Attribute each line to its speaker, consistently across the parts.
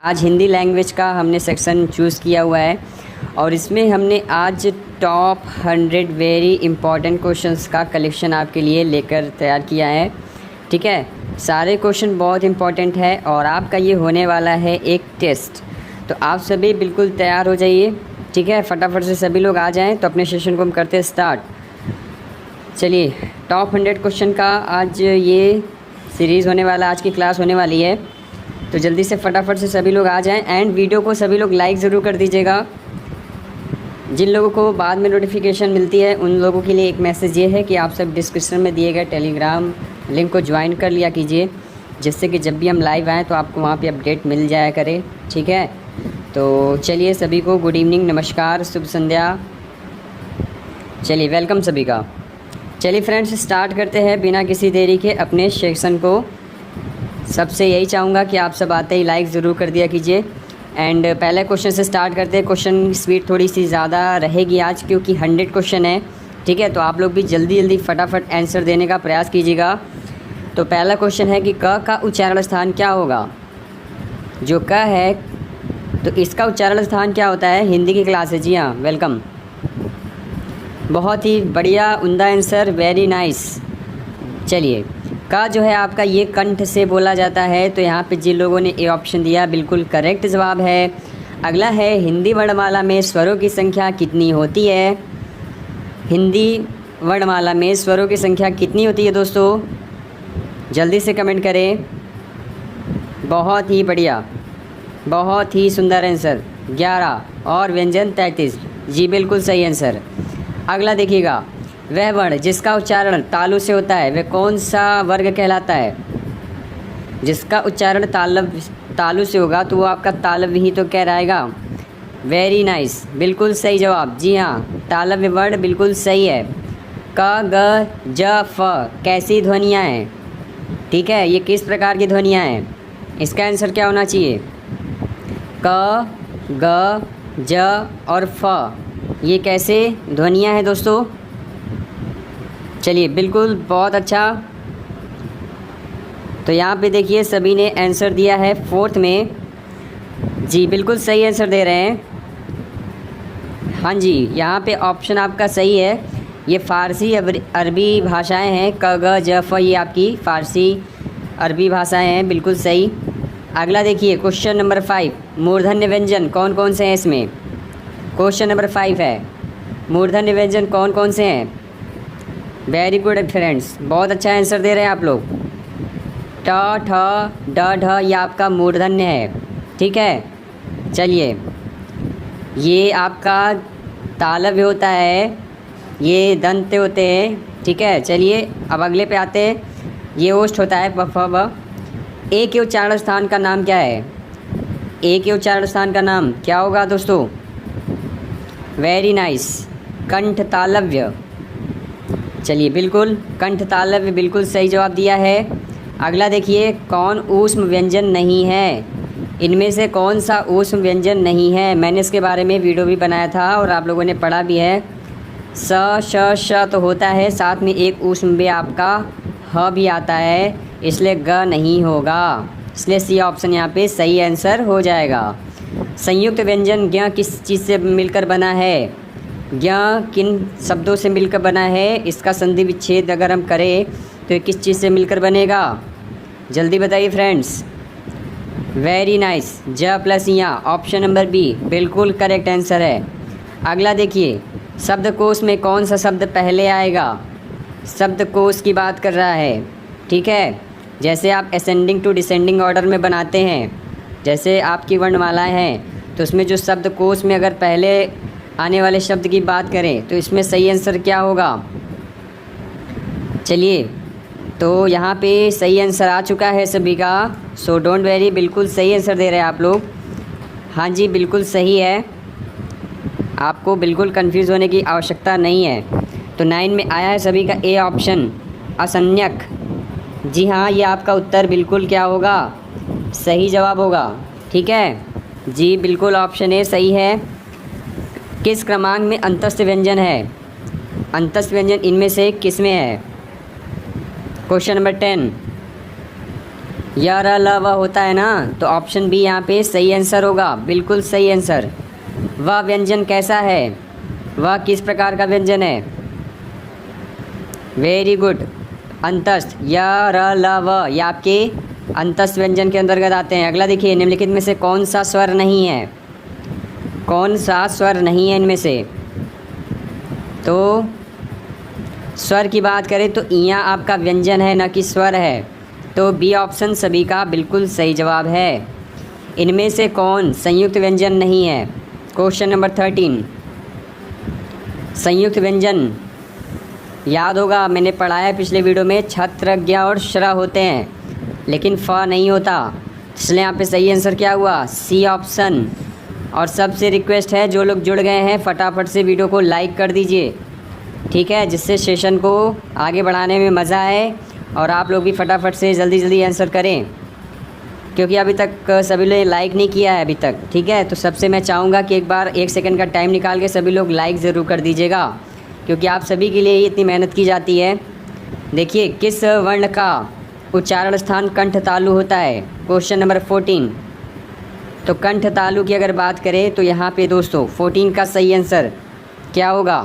Speaker 1: आज हिंदी लैंग्वेज का हमने सेक्शन चूज़ किया हुआ है और इसमें हमने आज टॉप 100 वेरी इंपॉर्टेंट क्वेश्चंस का कलेक्शन आपके लिए लेकर तैयार किया है। ठीक है, सारे क्वेश्चन बहुत इंपॉर्टेंट है और आपका ये होने वाला है एक टेस्ट। तो आप सभी बिल्कुल तैयार हो जाइए। ठीक है, फटाफट से सभी लोग आ जाएं तो अपने सेशन को हम करते हैं स्टार्ट। चलिए, टॉप 100 क्वेश्चन का आज ये सीरीज़ होने वाला, आज की क्लास होने वाली है। तो जल्दी से फटाफट से सभी लोग आ जाएं एंड वीडियो को सभी लोग लाइक ज़रूर कर दीजिएगा। जिन लोगों को बाद में नोटिफिकेशन मिलती है उन लोगों के लिए एक मैसेज ये है कि आप सब डिस्क्रिप्शन में दिए गए टेलीग्राम लिंक को ज्वाइन कर लिया कीजिए, जिससे कि जब भी हम लाइव आएँ तो आपको वहाँ पे अपडेट मिल जाया करे। ठीक है, तो चलिए सभी को गुड इवनिंग, नमस्कार, शुभ संध्या। चलिए, वेलकम सभी का। चलिए फ्रेंड्स, स्टार्ट करते हैं बिना किसी देरी के अपने सेक्शन को। सबसे यही चाहूँगा कि आप सब आते ही लाइक ज़रूर कर दिया कीजिए। एंड पहले क्वेश्चन से स्टार्ट करते हैं। क्वेश्चन स्पीड थोड़ी सी ज़्यादा रहेगी आज, क्योंकि 100 क्वेश्चन है। ठीक है, तो आप लोग भी जल्दी जल्दी फटाफट आंसर देने का प्रयास कीजिएगा। तो पहला क्वेश्चन है कि क का उच्चारण स्थान क्या होगा। जो क है तो इसका उच्चारण स्थान क्या होता है। हिंदी की क्लास है, जी हाँ, वेलकम। बहुत ही बढ़िया, उम्दा आंसर, वेरी नाइस। चलिए, का जो है आपका ये कंठ से बोला जाता है, तो यहाँ पे जिन लोगों ने ए ऑप्शन दिया बिल्कुल करेक्ट जवाब है। अगला है हिंदी वर्णमाला में स्वरों की संख्या कितनी होती है। हिंदी वर्णमाला में स्वरों की संख्या कितनी होती है दोस्तों, जल्दी से कमेंट करें। बहुत ही बढ़िया, बहुत ही सुंदर आंसर, 11 और व्यंजन 33। जी बिल्कुल सही आंसर। अगला देखिएगा, वह वर्ण जिसका उच्चारण तालु से होता है वह कौन सा वर्ग कहलाता है। जिसका उच्चारण तालु से होगा तो वो आपका तालव्य ही तो कहलाएगा। वेरी नाइस, बिल्कुल सही जवाब। जी हाँ, तालव्य वर्ण बिल्कुल सही है। क, ग, ज, फ कैसी ध्वनियाँ हैं। ठीक है, ये किस प्रकार की ध्वनियाँ हैं। इसका आंसर क्या होना चाहिए। क, ग, ज और फ ये कैसे ध्वनियाँ हैं दोस्तों। चलिए, बिल्कुल बहुत अच्छा। तो यहाँ पे देखिए सभी ने आंसर दिया है 4th में। जी बिल्कुल सही आंसर दे रहे हैं। हाँ जी, यहाँ पे ऑप्शन आपका सही है। ये फ़ारसी अरबी भाषाएं हैं। क, ग, ज, फ ये आपकी फ़ारसी अरबी भाषाएं हैं, बिल्कुल सही। अगला देखिए, क्वेश्चन नंबर 5, मूर्धन्य व्यंजन कौन कौन से हैं इसमें। क्वेश्चन नंबर 5 है, मूर्धन्य व्यंजन कौन कौन से हैं। वेरी गुड फ्रेंड्स, बहुत अच्छा आंसर दे रहे हैं आप लोग। ट, ठ, ड, ढ ये आपका मूर्धन्य है। ठीक है, चलिए, ये आपका तालव्य होता है, ये दंत होते हैं। ठीक है, चलिए अब अगले पे आते हैं। ये ओष्ठ होता है, प, फ, ब। ए के उच्चारण स्थान का नाम क्या है। ए के उच्चारण स्थान का नाम क्या होगा दोस्तों। वेरी नाइस, कंठ तालव्य। चलिए, बिल्कुल कंठ तालव्य बिल्कुल सही जवाब दिया है। अगला देखिए, कौन ऊष्म व्यंजन नहीं है। इनमें से कौन सा ऊष्म व्यंजन नहीं है। मैंने इसके बारे में वीडियो भी बनाया था और आप लोगों ने पढ़ा भी है। स, श, श तो होता है, साथ में एक ऊष्म भी आपका ह भी आता है, इसलिए ग नहीं होगा। इसलिए सी ऑप्शन यहाँ पे सही आंसर हो जाएगा। संयुक्त व्यंजन ज्ञ किस चीज़ से मिलकर बना है। ज्ञ किन शब्दों से मिलकर बना है। इसका संधि विच्छेद अगर हम करें तो किस चीज़ से मिलकर बनेगा, जल्दी बताइए फ्रेंड्स। वेरी नाइस, ज प्लस या, ऑप्शन नंबर बी बिल्कुल करेक्ट आंसर है। अगला देखिए, शब्दकोश में कौन सा शब्द पहले आएगा। शब्दकोश की बात कर रहा है। ठीक है, जैसे आप असेंडिंग टू डिसेंडिंग ऑर्डर में बनाते हैं, जैसे आपकी वर्णमालाएँ हैं, तो उसमें जो शब्दकोश में अगर पहले आने वाले शब्द की बात करें तो इसमें सही आंसर क्या होगा। चलिए, तो यहाँ पे सही आंसर आ चुका है सभी का। सो डोंट वेरी, बिल्कुल सही आंसर दे रहे हैं आप लोग। हाँ जी, बिल्कुल सही है, आपको बिल्कुल कंफ्यूज होने की आवश्यकता नहीं है। तो 9 में आया है सभी का ए ऑप्शन, असंज्ञक। जी हाँ, ये आपका उत्तर बिल्कुल क्या होगा, सही जवाब होगा। ठीक है जी, बिल्कुल ऑप्शन ए सही है। किस क्रमांक में अंतस्थ व्यंजन है। अंतस्थ व्यंजन इनमें से किस में है। क्वेश्चन नंबर 10, या र ल व होता है ना, तो ऑप्शन बी यहाँ पे सही आंसर होगा, बिल्कुल सही आंसर। वह व्यंजन कैसा है, वह किस प्रकार का व्यंजन है। Very good. अंतस्थ, या र ल व ये आपके अंतस्थ व्यंजन के अंतर्गत आते हैं। अगला देखिए, निम्नलिखित में से कौन सा स्वर नहीं है, कौन सा स्वर नहीं है इनमें से। तो स्वर की बात करें तो इया आपका व्यंजन है, न कि स्वर है। तो बी ऑप्शन सभी का बिल्कुल सही जवाब है। इनमें से कौन संयुक्त व्यंजन नहीं है। क्वेश्चन नंबर 13, संयुक्त व्यंजन याद होगा, मैंने पढ़ाया है पिछले वीडियो में, छत्र ज्ञ और श्र होते हैं, लेकिन फ नहीं होता। इसलिए यहाँ पे सही आंसर क्या हुआ, सी ऑप्शन। और सबसे रिक्वेस्ट है, जो लोग जुड़ गए हैं फटाफट से वीडियो को लाइक कर दीजिए, ठीक है, जिससे सेशन को आगे बढ़ाने में मज़ा आए। और आप लोग भी फटाफट से जल्दी जल्दी आंसर करें, क्योंकि अभी तक सभी लोग लाइक नहीं किया है अभी तक, ठीक है। तो सबसे मैं चाहूँगा कि एक बार 1 सेकंड का टाइम निकाल के सभी लोग लाइक ज़रूर कर दीजिएगा, क्योंकि आप सभी के लिए इतनी मेहनत की जाती है। देखिए, किस वर्ण का उच्चारण स्थान कंठ तालु होता है। क्वेश्चन नंबर 14, तो कंठ तालु की अगर बात करें तो यहाँ पे दोस्तों 14 का सही आंसर क्या होगा।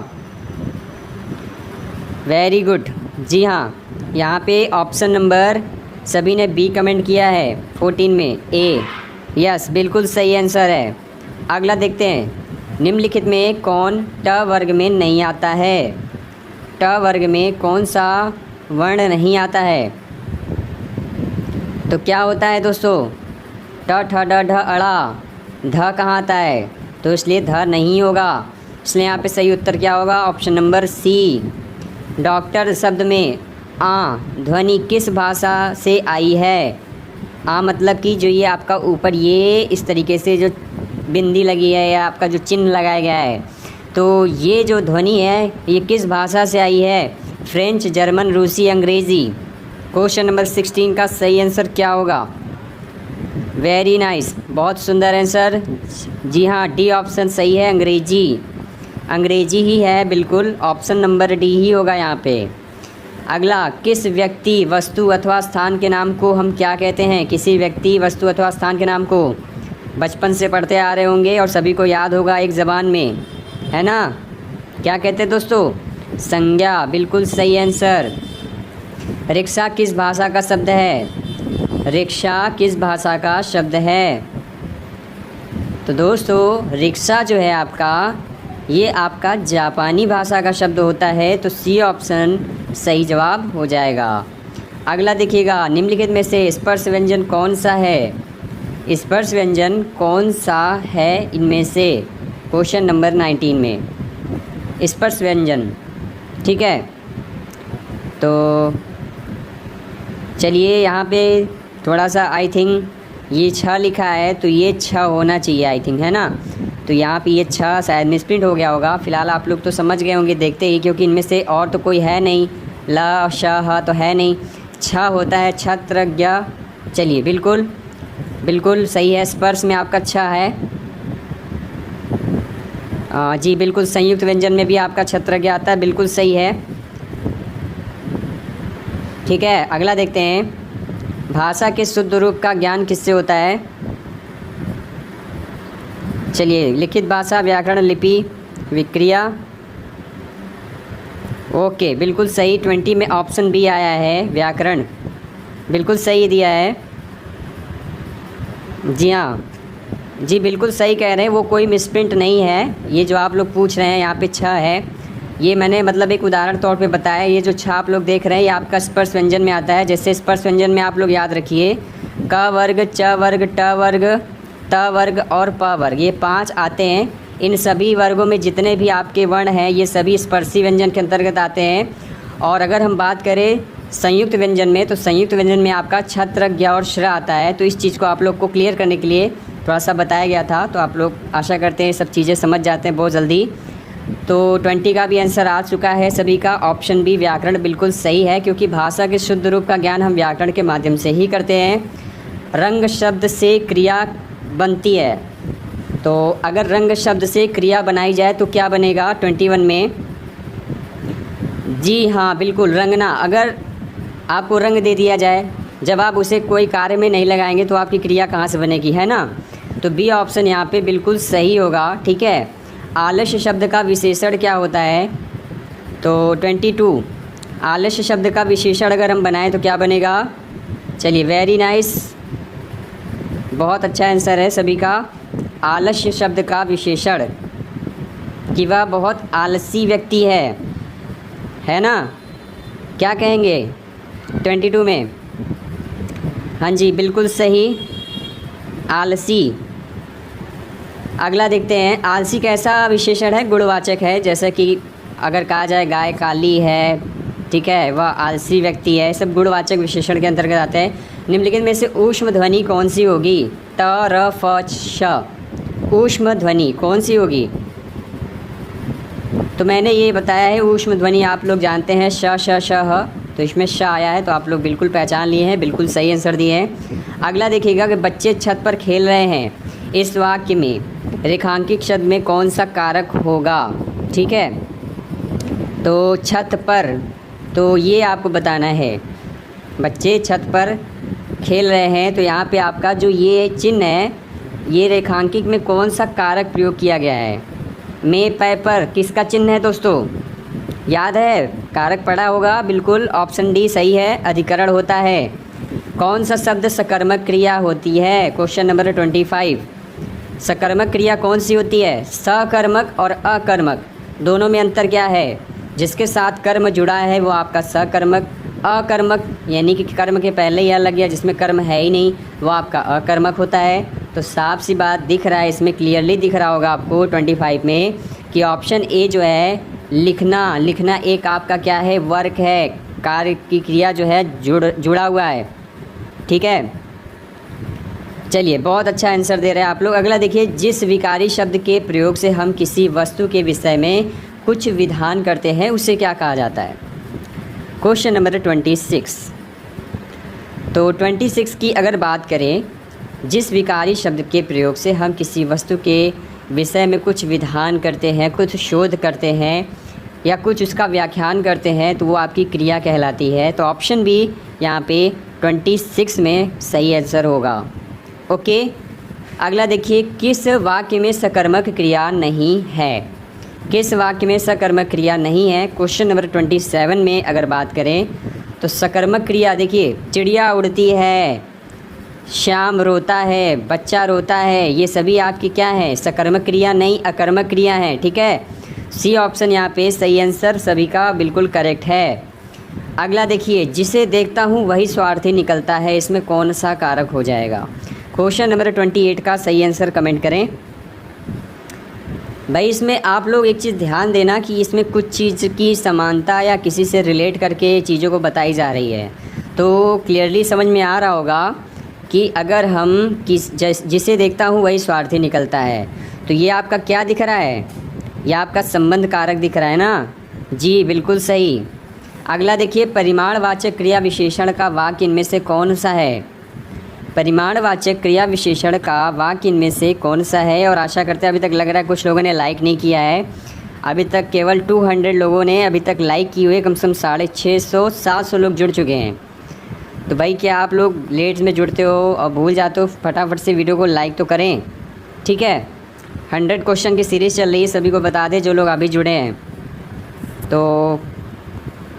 Speaker 1: वेरी गुड, जी हाँ, यहाँ पे ऑप्शन नंबर सभी ने बी कमेंट किया है 14 में, ए। यस, बिल्कुल सही आंसर है। अगला देखते हैं, निम्नलिखित में कौन ट वर्ग में नहीं आता है। ट वर्ग में कौन सा वर्ण नहीं आता है। तो क्या होता है दोस्तों, ट ठ ड ढ अड़ा, ध कहाँ आता है, तो इसलिए ध नहीं होगा। इसलिए यहाँ पे सही उत्तर क्या होगा, ऑप्शन नंबर सी। डॉक्टर शब्द में आ ध्वनि किस भाषा से आई है। आ मतलब कि जो ये आपका ऊपर ये इस तरीके से जो बिंदी लगी है या आपका जो चिन्ह लगाया गया है, तो ये जो ध्वनि है ये किस भाषा से आई है। फ्रेंच, जर्मन, रूसी, अंग्रेज़ी। क्वेश्चन नंबर 16 का सही आंसर क्या होगा। वेरी नाइस, बहुत सुंदर आंसर। जी हाँ, डी ऑप्शन सही है, अंग्रेजी। अंग्रेजी ही है, बिल्कुल ऑप्शन नंबर डी ही होगा यहाँ पे। अगला, किस व्यक्ति, वस्तु अथवा स्थान के नाम को हम क्या कहते हैं। किसी व्यक्ति, वस्तु अथवा स्थान के नाम को बचपन से पढ़ते आ रहे होंगे और सभी को याद होगा एक ज़बान में, है ना। क्या कहते हैं दोस्तों, संज्ञा, बिल्कुल सही आंसर। रिक्शा किस भाषा का शब्द है। रिक्शा किस भाषा का शब्द है। तो दोस्तों, रिक्शा जो है आपका, ये आपका जापानी भाषा का शब्द होता है, तो सी ऑप्शन सही जवाब हो जाएगा। अगला देखिएगा, निम्नलिखित में से स्पर्श व्यंजन कौन सा है। स्पर्श व्यंजन कौन सा है इनमें से। क्वेश्चन नंबर 19 में स्पर्श व्यंजन, ठीक है। तो चलिए, यहाँ पे थोड़ा सा आई थिंक ये 6 लिखा है, तो ये 6 होना चाहिए आई थिंक, है ना। तो यहाँ पे ये 6 शायद मिसप्रिंट हो गया होगा। फ़िलहाल आप लोग तो समझ गए होंगे देखते ही, क्योंकि इनमें से और तो कोई है नहीं, ल श ह तो है नहीं। 6 होता है, छत्र ज्ञ। चलिए, बिल्कुल बिल्कुल सही है। स्पर्श में आपका 6 है। जी बिल्कुल, संयुक्त व्यंजन में भी आपका छत्र ज्ञ आता है, बिल्कुल सही है, ठीक है। अगला देखते हैं, भाषा के शुद्ध रूप का ज्ञान किससे होता है। चलिए, लिखित भाषा, व्याकरण, लिपि, विक्रिया। ओके, बिल्कुल सही। 20 में ऑप्शन बी आया है, व्याकरण, बिल्कुल सही दिया है। जी हाँ, जी बिल्कुल सही कह रहे हैं, वो कोई मिसप्रिंट नहीं है। ये जो आप लोग पूछ रहे हैं यहाँ पे 6 है, ये मैंने मतलब एक उदाहरण तौर पे बताया। ये जो 6 आप लोग देख रहे हैं ये आपका स्पर्श व्यंजन में आता है। जैसे स्पर्श व्यंजन में आप लोग याद रखिए, क वर्ग, च वर्ग, ट वर्ग, त वर्ग और प वर्ग, ये 5 आते हैं। इन सभी वर्गों में जितने भी आपके वर्ण हैं ये सभी स्पर्शी व्यंजन के अंतर्गत आते हैं। और अगर हम बात करें संयुक्त व्यंजन में, तो संयुक्त व्यंजन में आपका छत्र ज्ञ और श्र आता है। तो इस चीज़ को आप लोग को क्लियर करने के लिए थोड़ा सा बताया गया था। तो आप लोग आशा करते हैं सब चीज़ें समझ जाते हैं बहुत जल्दी। तो 20 का भी आंसर आ चुका है सभी का। ऑप्शन बी व्याकरण बिल्कुल सही है, क्योंकि भाषा के शुद्ध रूप का ज्ञान हम व्याकरण के माध्यम से ही करते हैं। रंग शब्द से क्रिया बनती है, तो अगर रंग शब्द से क्रिया बनाई जाए तो क्या बनेगा 21 में। जी हाँ, बिल्कुल रंगना। अगर आपको रंग दे दिया जाए जब आप उसे कोई कार्य में नहीं लगाएंगे तो आपकी क्रिया कहाँ से बनेगी, है ना। तो बी ऑप्शन यहाँ पे बिल्कुल सही होगा। ठीक है, आलस्य शब्द का विशेषण क्या होता है, तो 22 आलस्य शब्द का विशेषण अगर हम बनाएं तो क्या बनेगा। चलिए, वेरी नाइस, बहुत अच्छा आंसर है सभी का। आलस्य शब्द का विशेषण कि वह बहुत आलसी व्यक्ति है ना, क्या कहेंगे 22 में। हाँ जी, बिल्कुल सही, आलसी। अगला देखते हैं, आलसी कैसा विशेषण है, गुणवाचक है। जैसे कि अगर कहा जाए गाय काली है, ठीक है, वह आलसी व्यक्ति है, सब गुणवाचक विशेषण के अंतर्गत आते हैं। निम्नलिखित में से ऊष्म ध्वनि कौन सी होगी, त र फ श, ऊष्म ध्वनि कौन सी होगी। तो मैंने ये बताया है, ऊष्म ध्वनि आप लोग जानते हैं श श श ह, तो इसमें श आया है, तो आप लोग बिल्कुल पहचान लिए हैं, बिल्कुल सही आंसर दिए हैं। अगला देखिएगा कि बच्चे छत पर खेल रहे हैं, इस वाक्य में रेखांकित शब्द में कौन सा कारक होगा। ठीक है, तो छत पर, तो ये आपको बताना है, बच्चे छत पर खेल रहे हैं, तो यहाँ पे आपका जो ये चिन्ह है, ये रेखांकित में कौन सा कारक प्रयोग किया गया है। में पै पर किसका चिन्ह है दोस्तों, याद है, कारक पढ़ा होगा, बिल्कुल ऑप्शन डी सही है, अधिकरण होता है। कौन सा शब्द सकर्मक क्रिया होती है, क्वेश्चन नंबर 25। सकर्मक क्रिया कौन सी होती है, सकर्मक और अकर्मक, दोनों में अंतर क्या है। जिसके साथ कर्म जुड़ा है वो आपका सकर्मक, अकर्मक यानी कि कर्म के पहले ही लग गया, जिसमें कर्म है ही नहीं वो आपका अकर्मक होता है। तो साफ सी बात दिख रहा है, इसमें क्लियरली दिख रहा होगा आपको 25 में कि ऑप्शन ए जो है लिखना एक आपका क्या है, वर्क है, कार्य की क्रिया जो है जुड़ा हुआ है। ठीक है, चलिए, बहुत अच्छा आंसर दे रहे हैं आप लोग। अगला देखिए, जिस विकारी शब्द के प्रयोग से हम किसी वस्तु के विषय में कुछ विधान करते हैं उसे क्या कहा जाता है। Question number 26। तो 26 की अगर बात करें, जिस विकारी शब्द के प्रयोग से हम किसी वस्तु के विषय में कुछ विधान करते हैं, कुछ शोध करते हैं या कुछ उसका व्याख्यान करते हैं, तो वो आपकी क्रिया कहलाती है। तो ऑप्शन बी यहाँ पे 26 में सही आंसर होगा। ओके, अगला देखिए, किस वाक्य में सकर्मक क्रिया नहीं है, किस वाक्य में सकर्मक क्रिया नहीं है। क्वेश्चन नंबर 27 में अगर बात करें तो सकर्मक क्रिया देखिए, चिड़िया उड़ती है, श्याम रोता है, बच्चा रोता है, ये सभी आपकी क्या है, सकर्मक क्रिया नहीं, अकर्मक क्रिया है। ठीक है, सी ऑप्शन यहाँ पे सही आंसर सभी का बिल्कुल करेक्ट है। अगला देखिए, जिसे देखता हूँ वही स्वार्थी निकलता है, इसमें कौन सा कारक हो जाएगा। क्वेश्चन नंबर 28 का सही आंसर कमेंट करें। भाई इसमें आप लोग एक चीज़ ध्यान देना कि इसमें कुछ चीज़ की समानता या किसी से रिलेट करके चीज़ों को बताई जा रही है, तो क्लियरली समझ में आ रहा होगा कि अगर हम जिसे देखता हूँ वही स्वार्थी निकलता है, तो ये आपका क्या दिख रहा है, ये आपका संबंध कारक दिख रहा है ना। जी बिल्कुल सही। अगला देखिए, परिमाणवाचक क्रिया विशेषण का वाक्य इनमें से कौन सा है। परिमाणवाचक क्रिया विशेषण का वाक्य इनमें से कौन सा है। और आशा करते हैं अभी तक लग रहा है कुछ लोगों ने लाइक नहीं किया है, अभी तक केवल 200 लोगों ने अभी तक लाइक किए हुए, कम से कम 650-700 लोग जुड़ चुके हैं। तो भाई क्या आप लोग लेट में जुड़ते हो और भूल जाते हो, फटाफट से वीडियो को लाइक तो करें। ठीक है, 100 क्वेश्चन की सीरीज़ चल रही है, सभी को बता दें जो लोग अभी जुड़े हैं। तो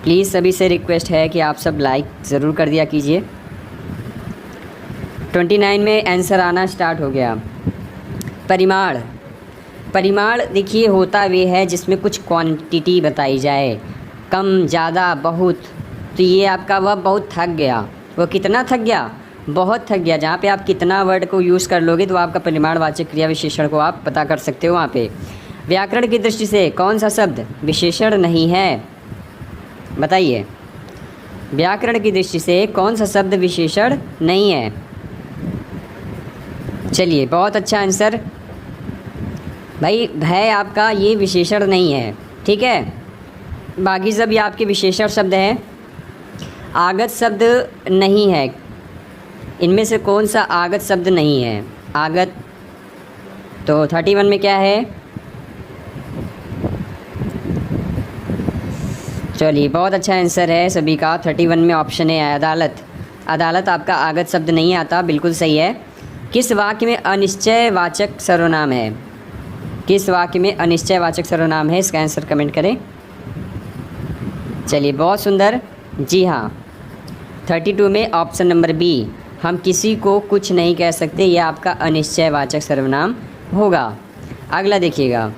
Speaker 1: प्लीज़ सभी से रिक्वेस्ट है कि आप सब लाइक ज़रूर कर दिया कीजिए। 29 में आंसर आना स्टार्ट हो गया। परिमाण देखिए होता वे है जिसमें कुछ क्वांटिटी बताई जाए, कम, ज़्यादा, बहुत। तो ये आपका वह बहुत थक गया, वो कितना थक गया, बहुत थक गया। जहाँ पे आप कितना वर्ड को यूज़ कर लोगे तो आपका परिमाणवाचक क्रिया विशेषण को आप पता कर सकते हो वहाँ पे। व्याकरण की दृष्टि से कौन सा शब्द विशेषण नहीं है, बताइए। व्याकरण की दृष्टि से कौन सा शब्द विशेषण नहीं है। चलिए, बहुत अच्छा आंसर भाई। भय आपका ये विशेषण नहीं है, ठीक है, बाकी सब ये आपके विशेषण शब्द हैं। आगत शब्द नहीं है, इनमें से कौन सा आगत शब्द नहीं है। आगत तो 31 में क्या है। चलिए, बहुत अच्छा आंसर है सभी का, 31 में ऑप्शन है अदालत। अदालत आपका आगत शब्द नहीं आता, बिल्कुल सही है। किस वाक्य में अनिश्चयवाचक सर्वनाम है? किस वाक्य में अनिश्चयवाचक सर्वनाम है? इसका आंसर कमेंट करें। चलिए, बहुत सुंदर। जी हाँ, 32 में ऑप्शन नंबर बी, हम किसी को कुछ नहीं कह सकते, यह आपका अनिश्चयवाचक सर्वनाम होगा। अगला देखिएगा,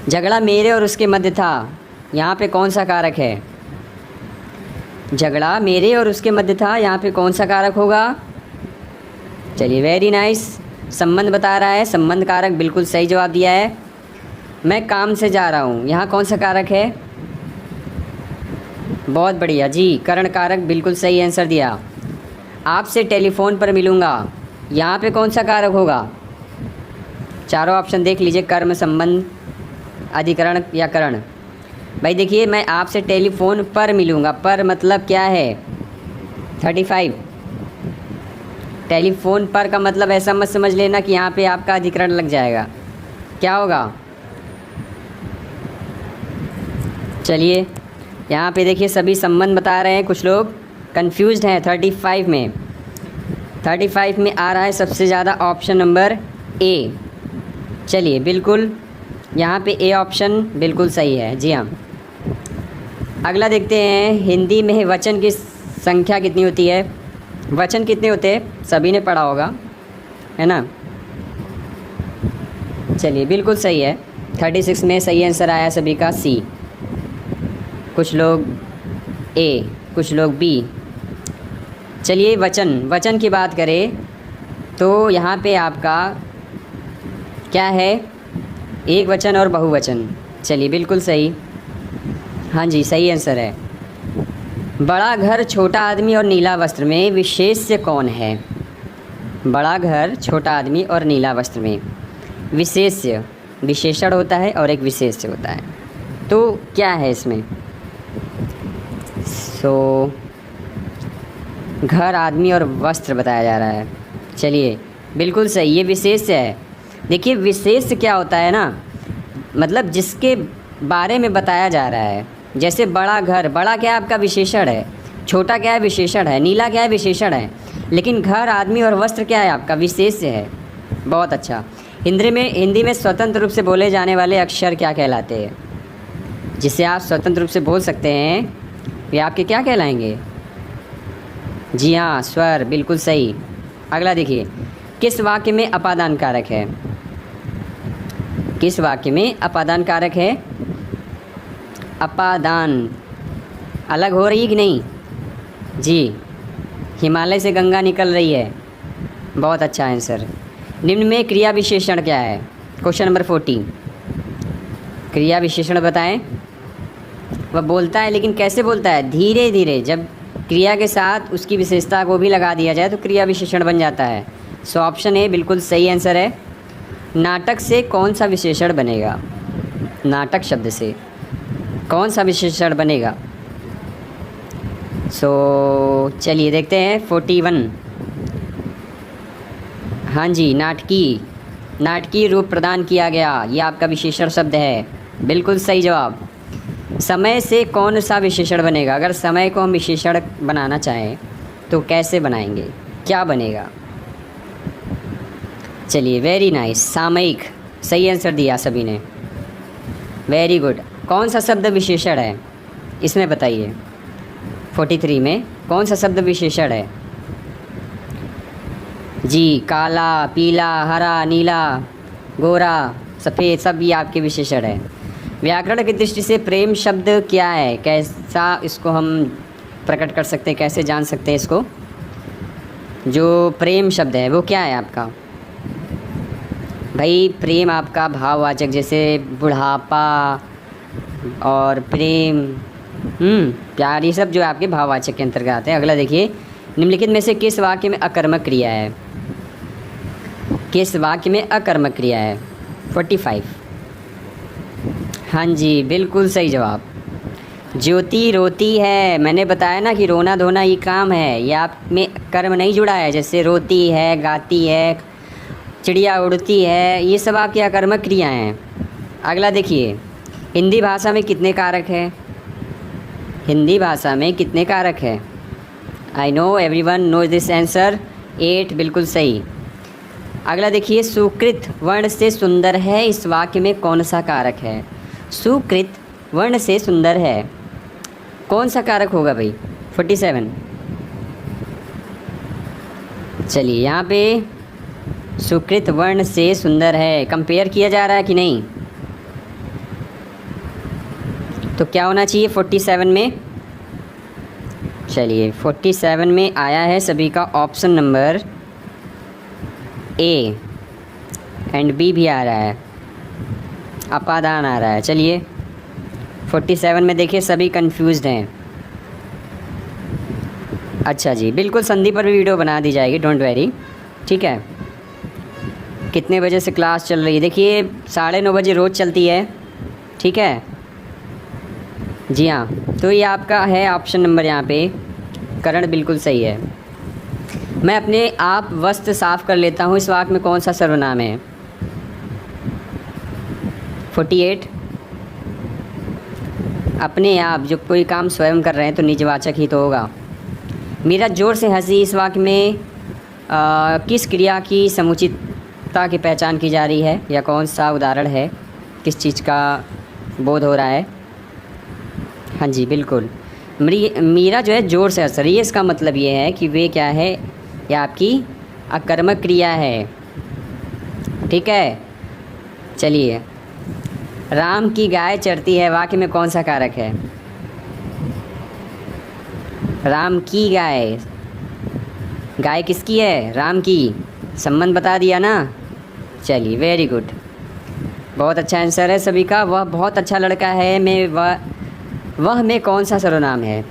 Speaker 1: झगड़ा मेरे और उसके मध्य था, यहाँ पे कौन सा कारक है? झगड़ा मेरे और उसके मध्य था, यहाँ पे कौन सा कारक होगा? चलिए, वेरी नाइस। संबंध बता रहा है, संबंध कारक, बिल्कुल सही जवाब दिया है। मैं काम से जा रहा हूँ, यहाँ कौन सा कारक है? बहुत बढ़िया जी, करण कारक, बिल्कुल सही आंसर दिया। आपसे टेलीफोन पर मिलूँगा, यहाँ पे कौन सा कारक होगा? चारों ऑप्शन देख लीजिए, कर्म, संबंध, अधिकरण या करण। भाई देखिए, मैं आपसे टेलीफोन पर मिलूँगा, पर मतलब क्या है? 35। टेलीफोन पर का मतलब ऐसा मत समझ लेना कि यहाँ पे आपका अधिकरण लग जाएगा, क्या होगा? चलिए, यहाँ पे देखिए सभी संबंध बता रहे हैं, कुछ लोग कंफ्यूज्ड हैं। 35 में आ रहा है सबसे ज़्यादा ऑप्शन नंबर ए। चलिए, बिल्कुल यहाँ पे ए ऑप्शन बिल्कुल सही है। जी हाँ, अगला देखते हैं, हिंदी में वचन की संख्या कितनी होती है? वचन कितने होते हैं? सभी ने पढ़ा होगा, है ना? चलिए, बिल्कुल सही है। 36 में सही आंसर आया सभी का सी। कुछ लोग ए, कुछ लोग बी। चलिए, वचन की बात करें तो यहाँ पे आपका क्या है? एक वचन और बहुवचन। चलिए, बिल्कुल सही। हाँ जी, सही आंसर है। बड़ा घर, छोटा आदमी और नीला वस्त्र में विशेष्य कौन है? बड़ा घर, छोटा आदमी और नीला वस्त्र में विशेष्य, विशेषण होता है और एक विशेष्य होता है, तो क्या है इसमें? सो घर, आदमी और वस्त्र बताया जा रहा है। चलिए, बिल्कुल सही, ये विशेष्य है। देखिए, विशेष्य क्या होता है ना, मतलब जिसके बारे में बताया जा रहा है। जैसे बड़ा घर, बड़ा क्या है? आपका विशेषण है। छोटा क्या है? विशेषण है। नीला क्या है? विशेषण है। लेकिन घर, आदमी और वस्त्र क्या है? आपका विशेष्य है। बहुत अच्छा। हिंदी में स्वतंत्र रूप से बोले जाने वाले अक्षर क्या कहलाते हैं? जिसे आप स्वतंत्र रूप से बोल सकते हैं, वे आपके क्या कहलाएंगे? जी हाँ, स्वर, बिल्कुल सही। अगला देखिए, किस वाक्य में अपादान कारक है? किस वाक्य में अपादान कारक है? अपादान अलग हो रही कि नहीं? जी, हिमालय से गंगा निकल रही है। बहुत अच्छा आंसर। निम्न में क्रिया विशेषण क्या है? Question number 40। क्रिया विशेषण बताएं। वह बोलता है, लेकिन कैसे बोलता है? धीरे धीरे। जब क्रिया के साथ उसकी विशेषता को भी लगा दिया जाए तो क्रिया विशेषण बन जाता है। सो ऑप्शन ए बिल्कुल सही आंसर है। नाटक से कौन सा विशेषण बनेगा? नाटक शब्द से कौन सा विशेषण बनेगा? सो चलिए देखते हैं 41। हाँ जी, नाटकीय रूप प्रदान किया गया, ये आपका विशेषण शब्द है। बिल्कुल सही जवाब। समय से कौन सा विशेषण बनेगा? अगर समय को हम विशेषण बनाना चाहें तो कैसे बनाएंगे? क्या बनेगा? चलिए, वेरी नाइस। सामयिक, सही आंसर दिया सभी ने, वेरी गुड। कौन सा शब्द विशेषण है इसमें बताइए? 43 में कौन सा शब्द विशेषण है? जी, काला, पीला, हरा, नीला, गोरा, सफ़ेद, सब ये आपके विशेषण है। व्याकरण की दृष्टि से प्रेम शब्द क्या है? कैसा इसको हम प्रकट कर सकते हैं, कैसे जान सकते हैं इसको? जो प्रेम शब्द है वो क्या है आपका? भाई, प्रेम आपका भाववाचक, जैसे बुढ़ापा और प्रेम, प्यार, ये सब जो आपके भाववाचक के अंतर्गत आते हैं। अगला देखिए, निम्नलिखित में से किस वाक्य में अकर्मक क्रिया है? किस वाक्य में अकर्मक क्रिया है? 45। हाँ जी, बिल्कुल सही जवाब। ज्योति रोती है, मैंने बताया ना कि रोना धोना ये काम है, ये आप में कर्म नहीं जुड़ा है। जैसे रोती है, गाती है, चिड़िया उड़ती है, ये सब आपकी अकर्मक क्रियाएँ हैं। अगला देखिए, हिंदी भाषा में कितने कारक हैं? हिंदी भाषा में कितने कारक हैं? I know everyone know this answer. 8 बिल्कुल सही। अगला देखिए, सुकृत वर्ण से सुंदर है, इस वाक्य में कौन सा कारक है? सुकृत वर्ण से सुंदर है, कौन सा कारक होगा भाई? 47। चलिए यहाँ पे सुकृत वर्ण से सुंदर है, कंपेयर किया जा रहा है कि नहीं? तो क्या होना चाहिए 47 में? चलिए 47 में आया है सभी का option number A and B भी आ रहा है, अपादान आ रहा है। चलिए 47 में देखिए सभी कंफ्यूज्ड हैं। अच्छा जी, बिल्कुल संधि पर भी वीडियो बना दी जाएगी, डोंट वेरी, ठीक है। कितने बजे से क्लास चल रही है? देखिए 9:30 बजे रोज़ चलती है, ठीक है जी हाँ। तो ये आपका है ऑप्शन नंबर, यहाँ पे करण बिल्कुल सही है। मैं अपने आप वस्त्र साफ कर लेता हूँ, इस वाक्य में कौन सा सर्वनाम है? 48। अपने आप, जो कोई काम स्वयं कर रहे हैं तो निजवाचक ही तो होगा। मेरा जोर से हंसी, इस वाक्य में किस क्रिया की समुचितता की पहचान की जा रही है, या कौन सा उदाहरण है, किस चीज़ का बोध हो रहा है? हाँ जी बिल्कुल, मीरा जो है जोर से हंस रही है, इसका मतलब ये है कि वे क्या है, यह आपकी अकर्मक क्रिया है, ठीक है। चलिए, राम की गाय चरती है, वाक्य में कौन सा कारक है? राम की गाय, गाय किसकी है? राम की, संबंध बता दिया ना। चलिए वेरी गुड, बहुत अच्छा आंसर है सभी का। वह बहुत अच्छा लड़का है, मैं वह में कौन सा सर्वनाम है?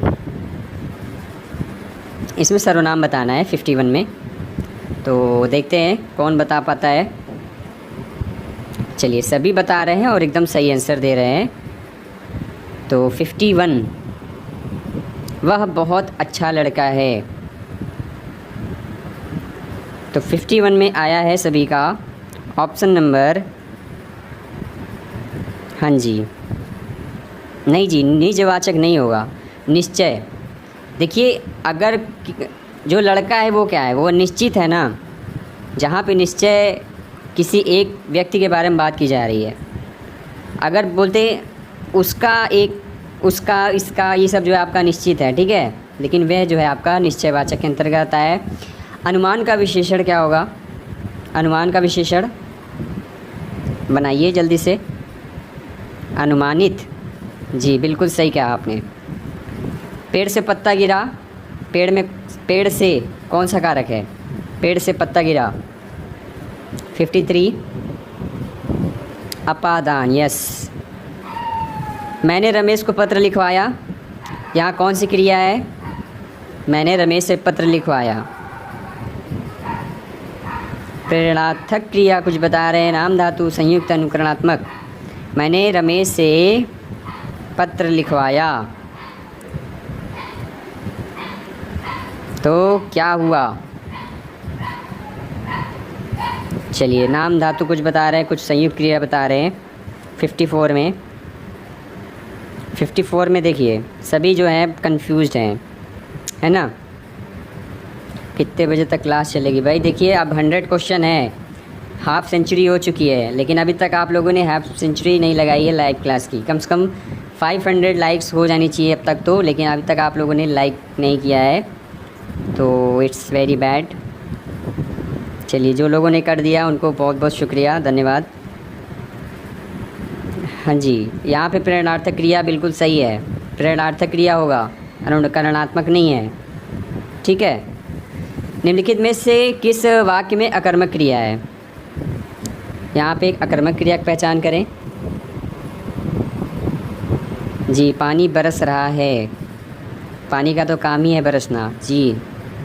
Speaker 1: इसमें सर्वनाम बताना है 51 में, तो देखते हैं कौन बता पाता है। चलिए सभी बता रहे हैं और एकदम सही आंसर दे रहे हैं। तो 51, वह बहुत अच्छा लड़का है। तो 51 में आया है सभी का ऑप्शन नंबर, हाँ जी, नहीं जी, निजवाचक नहीं होगा, निश्चय। देखिए अगर जो लड़का है वो क्या है, वो निश्चित है ना, जहाँ पे निश्चय किसी एक व्यक्ति के बारे में बात की जा रही है। अगर बोलते उसका, एक, उसका, इसका, ये सब जो है आपका निश्चित है, ठीक है, लेकिन वह जो है आपका निश्चयवाचक के अंतर्गत आता है। अनुमान का विशेषण क्या होगा? अनुमान का विशेषण बनाइए जल्दी से। अनुमानित, जी बिल्कुल सही कहा आपने। पेड़ से पत्ता गिरा, पेड़ से कौन सा कारक है? पेड़ से पत्ता गिरा। 53 अपादान, यस। मैंने रमेश को पत्र लिखवाया, यहाँ कौन सी क्रिया है? मैंने रमेश से पत्र लिखवाया। प्रेरणार्थक क्रिया कुछ बता रहे हैं, नाम धातु संयुक्त अनुकरणात्मक। मैंने रमेश से पत्र लिखवाया, तो क्या हुआ? चलिए नाम धातु कुछ बता रहे हैं, कुछ संयुक्त क्रिया बता रहे हैं। 54 में देखिए सभी जो हैं कंफ्यूज्ड हैं, है ना। कितने बजे तक क्लास चलेगी भाई? देखिए अब 100 क्वेश्चन है, हाफ सेंचुरी हो चुकी है, लेकिन अभी तक आप लोगों ने हाफ सेंचुरी नहीं लगाई है लाइव क्लास की। कम से कम 500 लाइक्स हो जानी चाहिए अब तक तो, लेकिन अभी तक आप लोगों ने लाइक नहीं किया है, तो इट्स वेरी बैड। चलिए जो लोगों ने कर दिया उनको बहुत बहुत शुक्रिया, धन्यवाद। हाँ जी, यहाँ पे प्रेरणार्थक क्रिया बिल्कुल सही है, प्रेरणार्थक क्रिया होगा, अनुकरणात्मक नहीं है, ठीक है। निम्नलिखित में से किस वाक्य में अकर्मक क्रिया है? यहाँ पे एक अकर्मक क्रिया की पहचान करें। जी, पानी बरस रहा है, पानी का तो काम ही है बरसना, जी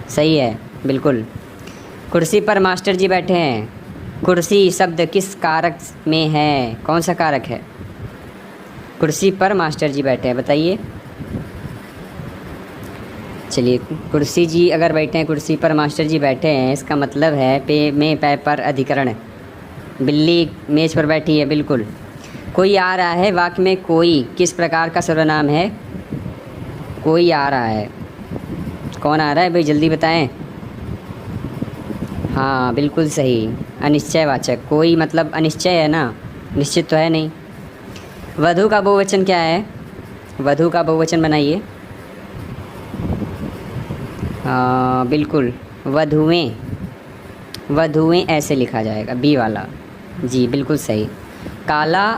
Speaker 1: सही है बिल्कुल। कुर्सी पर मास्टर जी बैठे हैं, कुर्सी शब्द किस कारक में है? कौन सा कारक है? कुर्सी पर मास्टर जी बैठे हैं, बताइए। चलिए कुर्सी जी अगर बैठे हैं, कुर्सी पर मास्टर जी बैठे हैं, इसका मतलब है पे पर अधिकरण। बिल्ली मेज़ पर बैठी है, बिल्कुल। कोई आ रहा है, वाक्य में कोई किस प्रकार का सर्वनाम है? कोई आ रहा है, कौन आ रहा है भाई, जल्दी बताएं। हाँ बिल्कुल सही, अनिश्चयवाचक। कोई मतलब अनिश्चय है ना, निश्चित तो है नहीं। वधु का बहुवचन क्या है? वधु का बहुवचन बनाइए। हाँ बिल्कुल, वधुएं। वधुएं ऐसे लिखा जाएगा, बी वाला। जी बिल्कुल सही। काला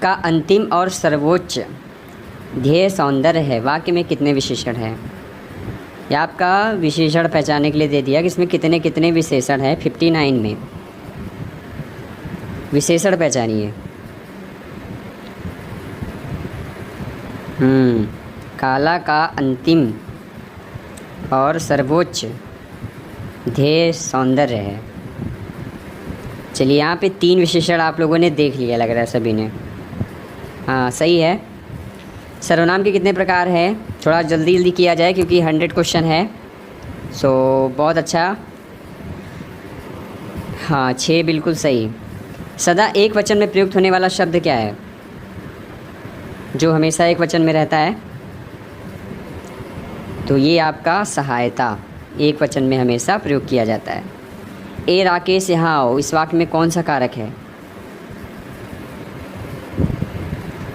Speaker 1: का अंतिम और सर्वोच्च ध्येय सौंदर्य है, वाक्य में कितने विशेषण हैं? यह आपका विशेषण पहचानने के लिए दे दिया कि इसमें कितने कितने विशेषण हैं। 59 में विशेषण पहचानिए। काला का अंतिम और सर्वोच्च ध्येय सौंदर्य है। चलिए, यहाँ पे 3 विशेषण आप लोगों ने देख लिया लग रहा है सभी ने। हाँ सही है। सर्वनाम के कितने प्रकार हैं? थोड़ा जल्दी जल्दी किया जाए क्योंकि 100 क्वेश्चन है। सो बहुत अच्छा। हाँ 6 बिल्कुल सही। सदा एक वचन में प्रयुक्त होने वाला शब्द क्या है, जो हमेशा एक वचन में रहता है? तो ये आपका सहायता एक वचन में हमेशा प्रयोग किया जाता है। ए राकेश यहाँ आओ, इस वाक्य में कौन सा कारक है?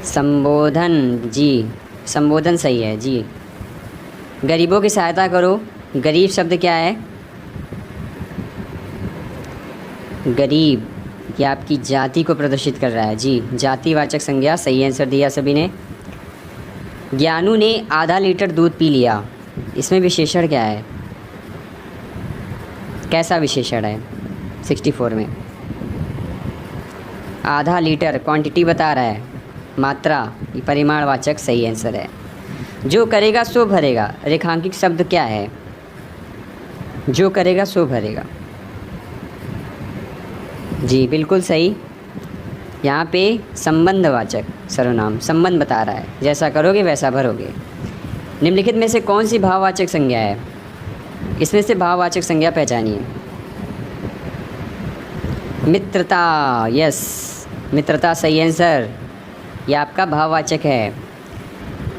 Speaker 1: संबोधन। जी संबोधन सही है जी। गरीबों की सहायता करो, गरीब शब्द क्या है? गरीब ये आपकी जाति को प्रदर्शित कर रहा है। जी जातिवाचक संज्ञा, सही आंसर दिया सभी ने। ज्ञानू ने आधा लीटर दूध पी लिया, इसमें विशेषण क्या है? कैसा विशेषण है? 64 में आधा लीटर क्वांटिटी बता रहा है, मात्रा, परिमाणवाचक, सही आंसर है। जो करेगा सो भरेगा, रेखांकित शब्द क्या है? जो करेगा सो भरेगा। जी बिल्कुल सही। यहाँ पे संबंधवाचक सर्वनाम संबंध बता रहा है, जैसा करोगे वैसा भरोगे। निम्नलिखित में से कौन सी भाववाचक संज्ञा है? इसमें से भाववाचक संज्ञा पहचानिए। मित्रता, यस मित्रता सही आंसर, यह आपका भाववाचक है।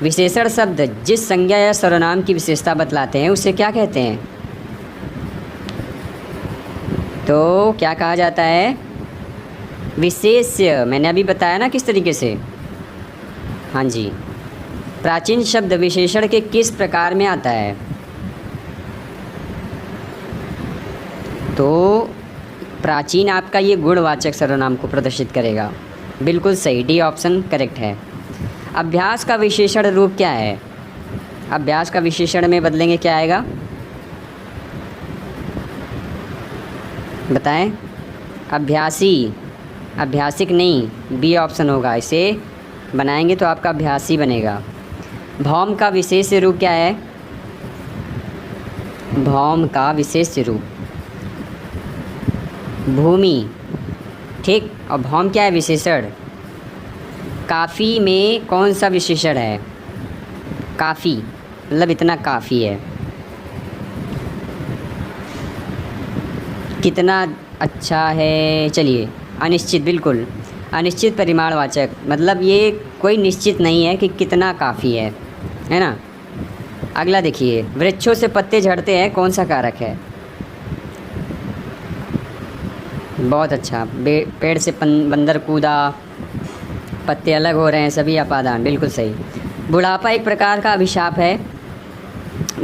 Speaker 1: विशेषण शब्द जिस संज्ञा या सर्वनाम की विशेषता बतलाते हैं उसे क्या कहते हैं? तो क्या कहा जाता है? विशेष्य। मैंने अभी बताया ना किस तरीके से। हाँ जी। प्राचीन शब्द विशेषण के किस प्रकार में आता है? तो प्राचीन आपका ये गुणवाचक सर्वनाम को प्रदर्शित करेगा। बिल्कुल सही, डी ऑप्शन करेक्ट है। अभ्यास का विशेषण रूप क्या है? अभ्यास का विशेषण में बदलेंगे क्या आएगा? बताएं। अभ्यासी, अभ्यासिक नहीं, बी ऑप्शन होगा। इसे बनाएंगे तो आपका अभ्यासी बनेगा। भौम का विशेष रूप क्या है? भौम का विशेष रूप भूमि, ठीक। और भौम क्या है? विशेषण। काफ़ी में कौन सा विशेषण है? काफ़ी, मतलब इतना काफ़ी है। कितना अच्छा है। चलिए, अनिश्चित, बिल्कुल अनिश्चित परिमाणवाचक, मतलब ये कोई निश्चित नहीं है कि कितना काफ़ी है ना। अगला देखिए, वृक्षों से पत्ते झड़ते हैं, कौन सा कारक है? बहुत अच्छा। पेड़ से बंदर कूदा, पत्ते अलग हो रहे हैं, सभी अपादान, बिल्कुल सही। बुढ़ापा एक प्रकार का अभिशाप है,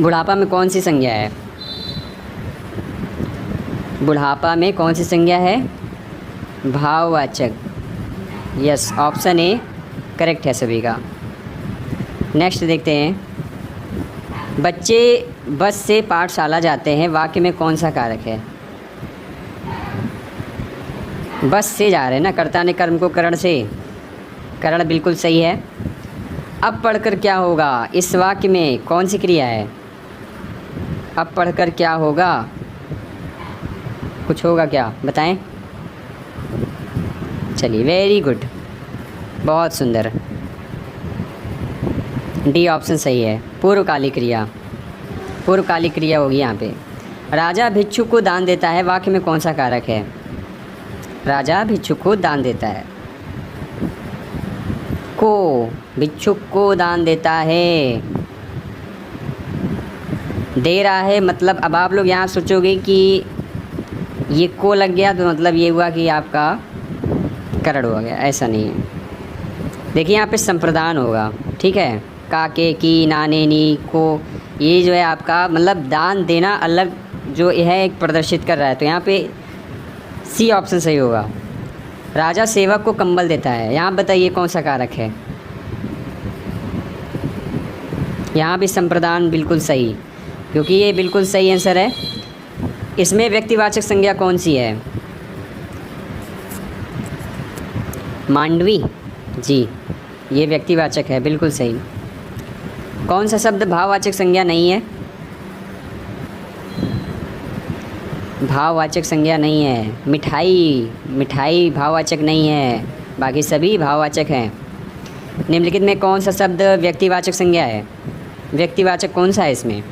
Speaker 1: बुढ़ापा में कौन सी संज्ञा है? बुढ़ापा में कौन सी संज्ञा है? भाववाचक, यस ऑप्शन ए करेक्ट है सभी का। नेक्स्ट देखते हैं। बच्चे बस से पाठशाला जाते हैं, वाक्य में कौन सा कारक है? बस से जा रहे हैं ना, कर्ता ने कर्म को करण से, करण बिल्कुल सही है। अब पढ़कर क्या होगा, इस वाक्य में कौन सी क्रिया है? अब पढ़कर क्या होगा, कुछ होगा क्या, बताएं। चलिए, वेरी गुड, बहुत सुंदर, डी ऑप्शन सही है। पूर्वकालिक क्रिया, पूर्वकालिक क्रिया होगी यहाँ पे। राजा भिक्षुक को दान देता है, वाक्य में कौन सा कारक है? राजा भिक्षुक को दान देता है, को, भिक्षुक को दान देता है। दे रहा है मतलब अब आप लोग यहाँ सोचोगे कि ये को लग गया तो मतलब ये हुआ कि आपका करण हो गया, ऐसा नहीं है। देखिए यहाँ पे संप्रदान होगा, ठीक है, काके की नाने नी को, ये जो है आपका मतलब दान देना अलग जो है एक प्रदर्शित कर रहा है, तो यहाँ पे सी ऑप्शन सही होगा। राजा सेवक को कंबल देता है, यहाँ बताइए कौन सा कारक है। यहाँ भी संप्रदान बिल्कुल सही, क्योंकि ये बिल्कुल सही आंसर है। इसमें व्यक्तिवाचक संज्ञा कौन सी है? मांडवी जी, ये व्यक्तिवाचक है, बिल्कुल सही। कौन सा शब्द भाववाचक संज्ञा नहीं है? भाववाचक संज्ञा नहीं है। मिठाई, मिठाई भाववाचक नहीं है, बाकी सभी भाववाचक हैं। निम्नलिखित में कौन सा शब्द व्यक्तिवाचक संज्ञा है? व्यक्तिवाचक कौन सा है इसमें?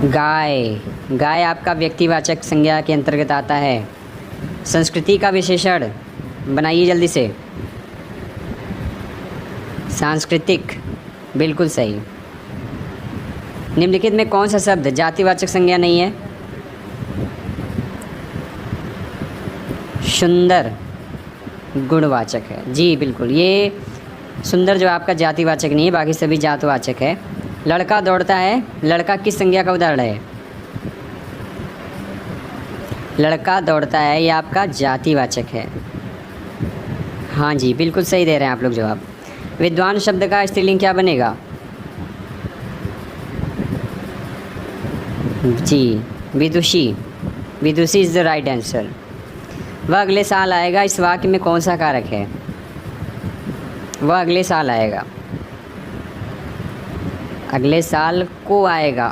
Speaker 1: गाय, गाय आपका व्यक्तिवाचक संज्ञा के अंतर्गत आता है। संस्कृति का विशेषण बनाइए जल्दी से। सांस्कृतिक, बिल्कुल सही। निम्नलिखित में कौन सा शब्द जातिवाचक संज्ञा नहीं है? सुंदर गुणवाचक है जी, बिल्कुल। ये सुंदर जो आपका जातिवाचक नहीं है, बाकी सभी जातवाचक है। लड़का दौड़ता है, लड़का किस संज्ञा का उदाहरण है? लड़का दौड़ता है, ये आपका जातिवाचक है। हाँ जी, बिल्कुल सही दे रहे हैं आप लोग जवाब। विद्वान शब्द का स्त्रीलिंग क्या बनेगा? जी, विदुषी, विदुषी इज़ द राइट आंसर। वह अगले साल आएगा, इस वाक्य में कौन सा कारक है? वह अगले साल आएगा, अगले साल को आएगा,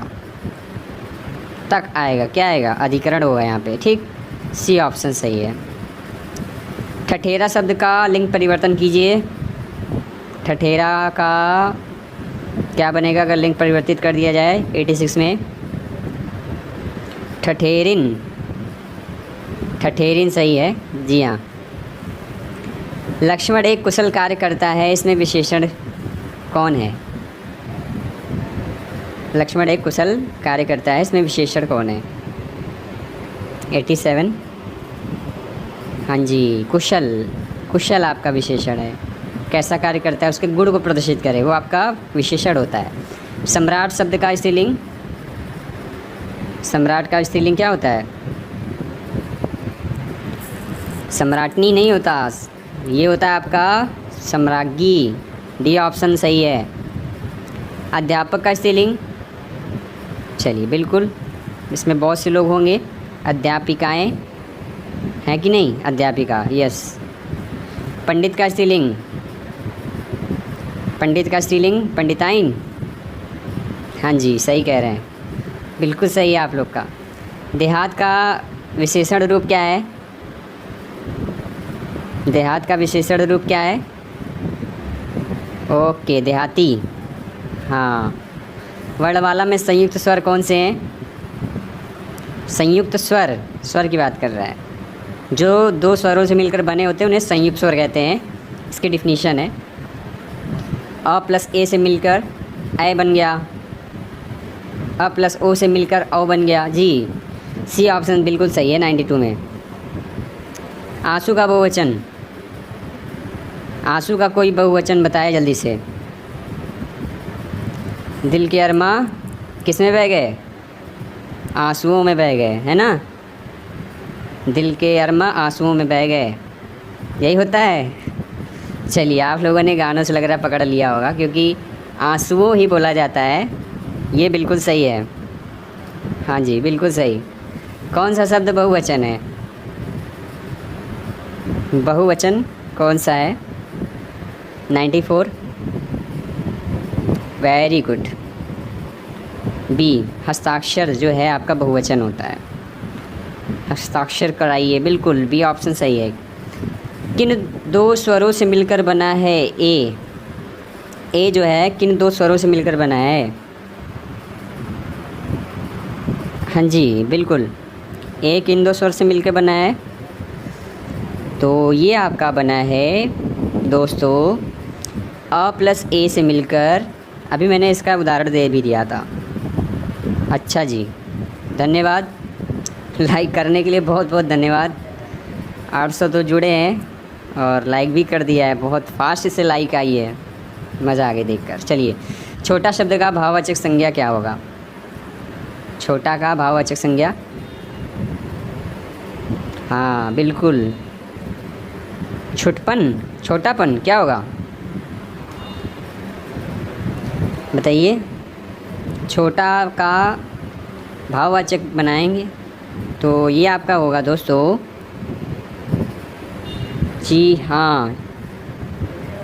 Speaker 1: तक आएगा, क्या आएगा? अधिकरण होगा यहाँ पे, ठीक। सी ऑप्शन सही है। ठठेरा शब्द का लिंग परिवर्तन कीजिए। ठठेरा का क्या बनेगा अगर लिंग परिवर्तित कर दिया जाए 86 में? ठठेरिन, ठठेरिन सही है जी हाँ। लक्ष्मण एक कुशल कार्य करता है, इसमें विशेषण कौन है? लक्ष्मण एक कुशल कार्य करता है, इसमें विशेषण कौन है? 87, हाँ जी, कुशल, कुशल आपका विशेषण है। कैसा कार्य करता है, उसके गुण को प्रदर्शित करे, वो आपका विशेषण होता है। सम्राट शब्द का स्त्रीलिंग, सम्राट का स्त्रीलिंग क्या होता है? सम्राटनी नहीं होता, ये होता है आपका सम्राज्ञी। डी ऑप्शन सही है। अध्यापक का स्त्रीलिंग, चलिए बिल्कुल, इसमें बहुत से लोग होंगे। अध्यापिकाएं हैं कि नहीं? अध्यापिका, यस। पंडित का स्त्रीलिंग, पंडित का स्त्रीलिंग पंडिताइन, हाँ जी सही कह रहे हैं, बिल्कुल सही है आप लोग का। देहात का विशेषण रूप क्या है? देहात का विशेषण रूप क्या है? ओके, देहाती, हाँ। वर्णमाला में संयुक्त स्वर कौन से हैं? संयुक्त स्वर, स्वर की बात कर रहा है। जो दो स्वरों से मिलकर बने होते हैं उन्हें संयुक्त स्वर कहते हैं। इसकी डिफिनीशन है अ प्लस ए से मिलकर ए बन गया, अ प्लस ओ से मिलकर औ बन गया जी। सी ऑप्शन बिल्कुल सही है 92 में। आंसू का बहुवचन, आंसू का कोई बहुवचन बताया जल्दी से। दिल के अरमा किस में बह गए? आंसुओं में बह गए, है ना। दिल के अरमा आंसुओं में बह गए, यही होता है। चलिए, आप लोगों ने गानों से लग रहा है पकड़ लिया होगा, क्योंकि आंसुओं ही बोला जाता है, ये बिल्कुल सही है। हाँ जी बिल्कुल सही। कौन सा शब्द बहुवचन है? बहुवचन कौन सा है? 94, वेरी गुड। बी, हस्ताक्षर जो है आपका बहुवचन होता है। हस्ताक्षर कराइए, बिल्कुल बी ऑप्शन सही है। किन दो स्वरों से मिलकर बना है ए? ए जो है किन दो स्वरों से मिलकर बना है? हाँ जी बिल्कुल, ए किन दो स्वर से मिलकर बना है? तो ये आपका बना है दोस्तों अ प्लस ए से मिलकर अभी मैंने इसका उदाहरण दे भी दिया था। अच्छा जी, धन्यवाद लाइक करने के लिए, बहुत बहुत धन्यवाद। 800 तो जुड़े हैं और लाइक भी कर दिया है, बहुत फास्ट से लाइक आई है, मज़ा आ गया देखकर। चलिए, छोटा शब्द का भाववाचक संज्ञा क्या होगा? छोटा का भाववाचक संज्ञा, हाँ बिल्कुल, छुटपन, छोटापन क्या होगा बताइए? छोटा का भाववाचक बनाएंगे तो ये आपका होगा दोस्तों, जी हाँ,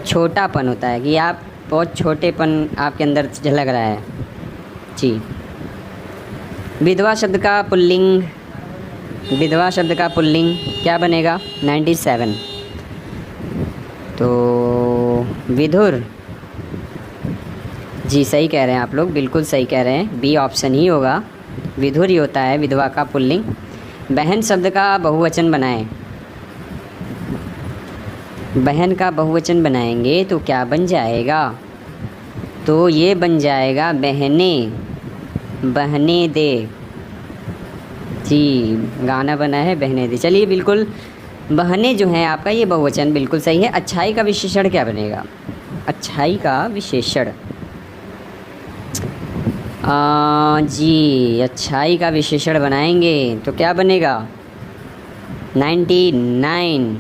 Speaker 1: छोटापन होता है कि आप बहुत छोटेपन आपके अंदर झलक रहा है जी। विधवा शब्द का पुल्लिंग, विधवा शब्द का पुल्लिंग क्या बनेगा? 97। तो विधुर, जी सही कह रहे हैं आप लोग, बिल्कुल सही कह रहे हैं, बी ऑप्शन ही होगा, विधुर ही होता है विधवा का पुल्लिंग। बहन शब्द का बहुवचन बनाएं, बहन का बहुवचन बनाएंगे तो क्या बन जाएगा? तो ये बन जाएगा बहने, बहने दे, जी गाना बना है बहने दे। चलिए बिल्कुल, बहने जो है आपका ये बहुवचन बिल्कुल सही है। अच्छाई का विशेषण क्या बनेगा? अच्छाई का विशेषण, जी अच्छाई का विशेषण बनाएंगे तो क्या बनेगा? 99।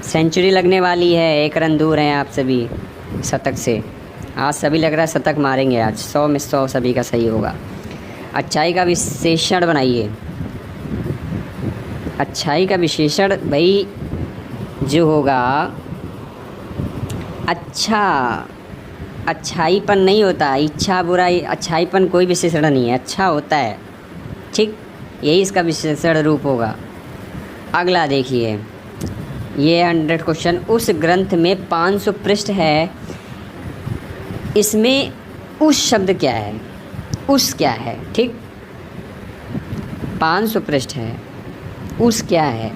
Speaker 1: सेंचुरी लगने वाली है, 1 रन दूर हैं आप सभी शतक से। आज सभी लग रहा है शतक मारेंगे आज, 100 में 100 सभी का सही होगा। अच्छाई का विशेषण बनाइए। अच्छाई का विशेषण भाई जो होगा, अच्छा, अच्छाईपन नहीं होता, इच्छा बुराई, अच्छाईपन कोई विशेषण नहीं है, अच्छा होता है, ठीक, यही इसका विशेषण रूप होगा। अगला देखिए, ये 100 क्वेश्चन, उस ग्रंथ में 500 पृष्ठ है, इसमें उस शब्द क्या है? उस क्या है? ठीक, 500 पृष्ठ है, उस क्या है?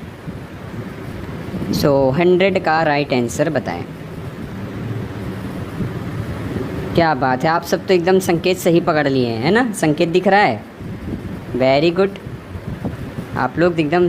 Speaker 1: सो 100 का राइट आंसर बताएं। क्या बात है, आप सब तो एकदम संकेत सही पकड़ लिए हैं, है ना? संकेत दिख रहा है, वेरी गुड, आप लोग एकदम